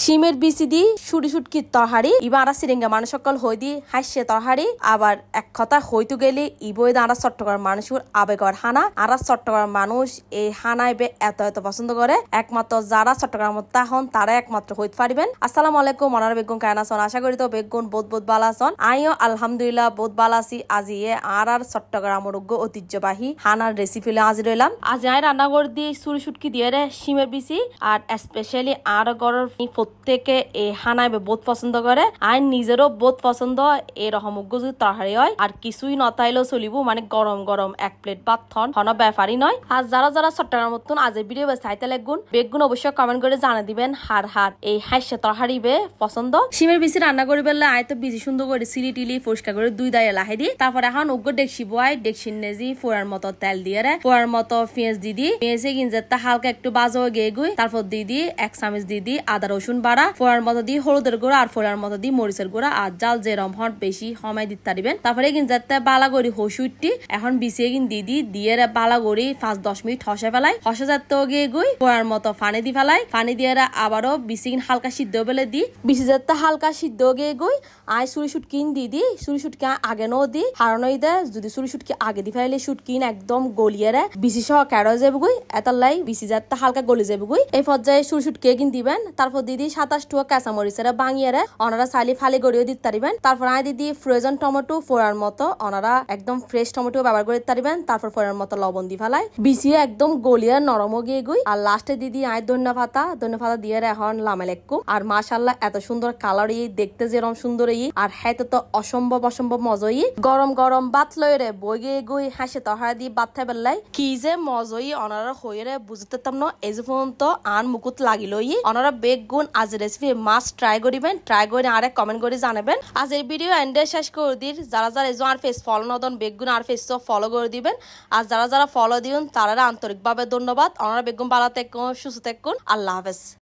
শিমের বিচি দি সুটকি তরহারি ইবা আরা সিরিঙ্গা মানুষ সকল হই দি হাসছে তরহারি আবার এক কথা হইতু গেলে ইবই আরা চট্টগ্রাম মানুষের আবেগর হানা আরা চট্টগ্রাম মানুষ এই হানায় বে এত পছন্দ করে একমাত্র যারা চট্টগ্রাম তাহন তারা একমাত্র হইতে পারিবেন। আসসালামু আলাইকুম মনার বেগুন কেনা আছেন আশা করি তো বেগুন বহুত ভালো আছেন। আইও আলহামদুলিল্লাহ বহুত ভালো আছি। আজি আর চট্টগ্রামের ঐতিহ্যবাহী হানার রেসিপি লে আজি রইলাম। আজ আই রান্না করে দিয়ে সুটকি দিয়ে রে শিমের বিচি আর স্পেশালি আর গরর প্রত্যেকে এই হানায় বহুত পছন্দ করে। আইন নিজেরও বহুত পছন্দ এরকম যদি তরকারি হয় আর কিছুই নতাইলেও চলিব মানে গরম গরম এক প্লেট ভাত থন হন ব্যাপারই নয়। আর যারা যারা চট্টগ্রাম মতন আজ ভিডিও চাইতে লাগুন বেগুন অবশ্যই কমেন্ট করে জানা দিবেন হার এই হাসে তরকারি বে পছন্দ। শিমের বিচি রান্না করি বেললে আয় তো বিচি সুন্দর করে সিলি টিলি পরিষ্কার করে দুই দায়ে লাহে দি তারপর এখন উগ্র ডেকসি বয় ডেকসি নেজি ফোড়ার মতো তেল দিয়ে রে ফোড়ার মতো পেঁয়াজ দিদি পেঁয়াজে গিনজেরটা হালকা একটু বাজো গিয়ে গুই তারপর দিদি এক চামচ দিদি আদা রসুন বাড়া ফোড়ার মতো দিয়ে হলুদের গুঁড়া আর ফোড়ার মতো দিয়ে মরিচের গুঁড়া আর জাল যেরম হট বেশি সময় দিতে পারিবেন। তারপরে গিনজেরটা বালা গড়ি হসুইটি এখন বিছিয়ে গিন দিদি দিয়ে বালা গড়ি 5-10 মিনিট হসে ফেলাই হসে যাতে গিয়ে গুই ফোড়ার মতো পানি দি ফেলাই পানি দিয়ে আবারও বিছি হালকা সিদ্ধ বেলে দি বিছি যাতে হালকা সিদ্ধ গিয়ে গুই আয় সুটকিন দিদি সুটকি আগে নো দি হারানোই দেয় যদি সুটকি আগে দি ফেলে সুটকিন একদম গলিয়ে রে বিছি সহ ক্যারো যাবে গুই এতার বিছি যাতে হালকা গলি যাবে গুই এই পর্যায়ে সুটকি কিন দিবেন। তারপর দিদি 27 টুয়া কাঁচা মরিচের বাঙিয়ে রে ওনারা চাইলে ফালি গড়িয়ে দিতে পারিবেন। তারপর আয় দিদি ফ্রোজেন টমেটো ফোড়ার মতো ওনারা একদম ফ্রেশ টমেটো ব্যবহার করে পারিবেন। তারপর ফোড়ার মতো লবণ দি ফেলাই বিছিয়ে একদম গলিয়ে নরম গিয়ে গুই আর লাস্টে দিদি আয় ধনিয়া পাতা দিয়ে এখন লামালেকুম আর মাশাআল্লাহ এত সুন্দর কালার দেখতে যেরকম সুন্দর আর হাইতে তো অসম্ভব মজই গরম গরম ভাত লই রে বইগে গুই হাসে তরহারি দিয়ে ভাত খাই বেলাই কি যে মজই অনারা হয়ে রে বুঝতে না এই যে পর্যন্ত আন মুকুত লাগিলই অনারা বেগুন আজ রেসিপি মাস্ট ট্রাই করিবেন ট্রাই করে আরেক কমেন্ট করে জানাবেন। আজ এই ভিডিও এন্ডে শেষ করে দিন যারা যারা এই আর ফেস ফলো নদন বেগুন আর ফেস ফলো করে দিবেন আর যারা যারা ফলো দিন তারা আন্তরিকভাবে ধন্যবাদ। অনারা বেগুন বালা থাকুন সুস্থ থাকুন আল্লাহ হাফেজ।